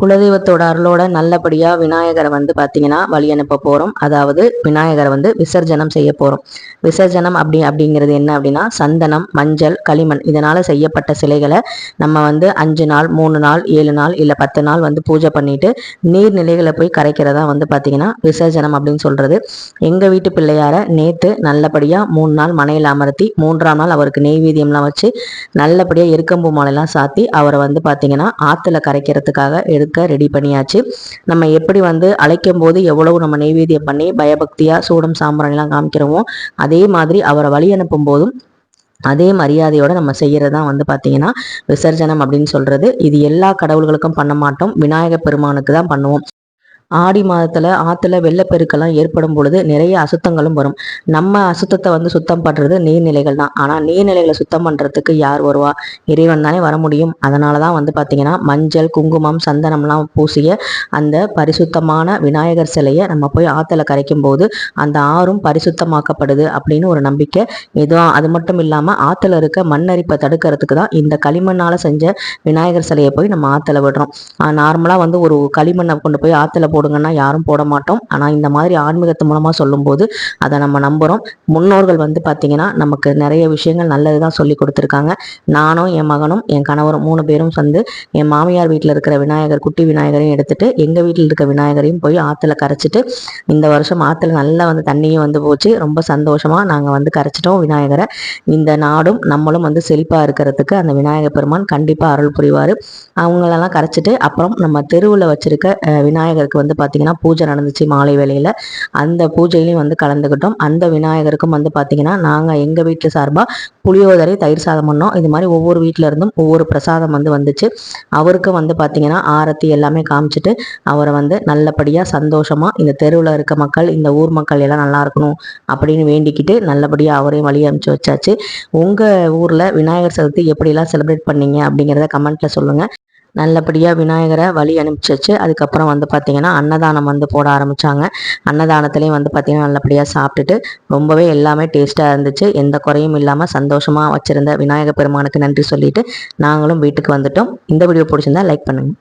குலதெய்வத்தோட அருளோட நல்லபடியா விநாயகரை வந்து பார்த்தீங்கன்னா வழி அனுப்ப போகிறோம். அதாவது விநாயகரை வந்து விசர்ஜனம் செய்ய போகிறோம். விசர்ஜனம் அப்படிங்கிறது என்ன அப்படின்னா, சந்தனம், மஞ்சள், களிமண் இதனால் செய்யப்பட்ட சிலைகளை நம்ம வந்து 5 நாள், 3 நாள், 7 நாள் இல்லை 10 நாள் வந்து பூஜை பண்ணிட்டு நீர்நிலைகளை போய் கரைக்கிறதா வந்து பார்த்தீங்கன்னா விசர்ஜனம் அப்படின்னு சொல்கிறது. எங்கள் வீட்டு பிள்ளையார நேற்று நல்லபடியாக 3 நாள் மனையில் அமர்த்தி 3ஆம் நாள் அவருக்கு நெய்வேத்தியம்லாம் வச்சு நல்லபடியாக எருக்கம்பூ மாலைலாம் சாத்தி அவரை வந்து பார்த்தீங்கன்னா ஆற்றுல கரைக்கிறதுக்காக ரெடி பண்ணியாச்சு. நம்ம எப்படி வந்து அழைக்கும் போது எவ்வளவு நம்ம நெய்வேத்தியம் பண்ணி பயபக்தியா சூடம் சாம்பிராணிலாம் காமிக்கிறோமோ அதே மாதிரி அவரை வழி அனுப்பும் போதும் அதே மரியாதையோட நம்ம செய்யறதுதான் வந்து பார்த்தீங்கன்னா விசர்ஜனம் அப்படின்னு சொல்றது. இது எல்லா கடவுள்களுக்கும் பண்ண மாட்டோம், விநாயகர் பெருமானுக்கு தான் பண்ணுவோம். ஆடி மாதத்துல ஆத்துல வெள்ளப்பெருக்கெல்லாம் ஏற்படும் பொழுது நிறைய அசுத்தங்களும் வரும். நம்ம அசுத்தத்தை வந்து சுத்தம் பண்றது நீர்நிலைகள் தான். ஆனா நீர்நிலைகளை சுத்தம் பண்றதுக்கு யார் வருவா? இறைவன் தானே வர முடியும். அதனாலதான் வந்து பாத்தீங்கன்னா மஞ்சள், குங்குமம், சந்தனம்லாம் பூசிய அந்த பரிசுத்தமான விநாயகர் சிலையை நம்ம போய் ஆத்துல கரைக்கும் போது அந்த ஆறும் பரிசுத்தமாக்கப்படுது அப்படின்னு ஒரு நம்பிக்கை. இதுவும் அது மட்டும் இல்லாம ஆத்துல இருக்க மண்ணரிப்பை தடுக்கிறதுக்கு தான் இந்த களிமண்ணால செஞ்ச விநாயகர் சிலையை போய் நம்ம ஆத்துல விடுறோம். நார்மலா வந்து ஒரு களிமண்ணை கொண்டு போய் ஆத்துல போடுங்கன்னா யாரும் போட மாட்டோம். ஆனால் இந்த மாதிரி ஆன்மீகத்து மூலமாக சொல்லும்போது அதை நம்ம நம்புகிறோம். முன்னோர்கள் வந்து பார்த்திங்கன்னா நமக்கு நிறைய விஷயங்கள் நல்லது தான் சொல்லி கொடுத்துருக்காங்க. நானும் என் மகனும் என் கணவரும் 3 பேரும் வந்து என் மாமியார் வீட்டில் இருக்கிற விநாயகர் குட்டி விநாயகரையும் எடுத்துட்டு எங்கள் வீட்டில் இருக்க விநாயகரையும் போய் ஆற்றுல கரைச்சிட்டு இந்த வருஷம் ஆற்றுல நல்லா வந்து தண்ணியும் வந்து போச்சு. ரொம்ப சந்தோஷமாக நாங்கள் வந்து கரைச்சிட்டோம் விநாயகரை. இந்த நாடும் நம்மளும் வந்து செழிப்பாக இருக்கிறதுக்கு அந்த விநாயகர் பெருமான் கண்டிப்பாக அருள் புரிவார். அவங்களெல்லாம் கரைச்சிட்டு அப்புறம் நம்ம தெருவில் வச்சிருக்க விநாயகருக்கு வந்து பார்த்திங்கன்னா பூஜை நடந்துச்சு மாலை வேளையில். அந்த பூஜையிலையும் வந்து கலந்துக்கிட்டோம். அந்த விநாயகருக்கும் வந்து பார்த்திங்கன்னா நாங்கள் எங்கள் வீட்டு சார்பாக புளியோதரை, தயிர் சாதம் பண்ணோம். இது மாதிரி ஒவ்வொரு வீட்டில் இருந்தும் ஒவ்வொரு பிரசாதம் வந்து வந்துச்சு. அவருக்கும் வந்து பார்த்திங்கன்னா ஆரத்தி எல்லாமே காமிச்சிட்டு அவரை வந்து நல்லபடியாக சந்தோஷமாக இந்த தெருவில் இருக்க மக்கள், இந்த ஊர் மக்கள் எல்லாம் நல்லா இருக்கணும் அப்படின்னு வேண்டிக்கிட்டு நல்லபடியாக அவரையும் வழி அனுப்பிச்சு வச்சாச்சு. உங்கள் ஊரில் விநாயகர் சதுர்த்தி எப்படிலாம் செலிப்ரேட் பண்ணீங்க அப்படிங்கிறத கமெண்ட்டில் சொல்லுங்கள். நல்லபடியாக விநாயகரை வழி அனுப்பிச்சிச்சு. அதுக்கப்புறம் வந்து பார்த்திங்கன்னா அன்னதானம் வந்து போட ஆரம்பித்தாங்க. அன்னதானத்துலேயும் வந்து பார்த்திங்கன்னா நல்லபடியாக சாப்பிட்டுட்டு ரொம்பவே எல்லாமே டேஸ்ட்டாக இருந்துச்சு. எந்த குறையும் இல்லாமல் சந்தோஷமாக வச்சுருந்த விநாயகர் பெருமானுக்கு நன்றி சொல்லிட்டு நாங்களும் வீட்டுக்கு வந்துட்டோம். இந்த வீடியோ பிடிச்சிருந்தா லைக் பண்ணுங்கள்.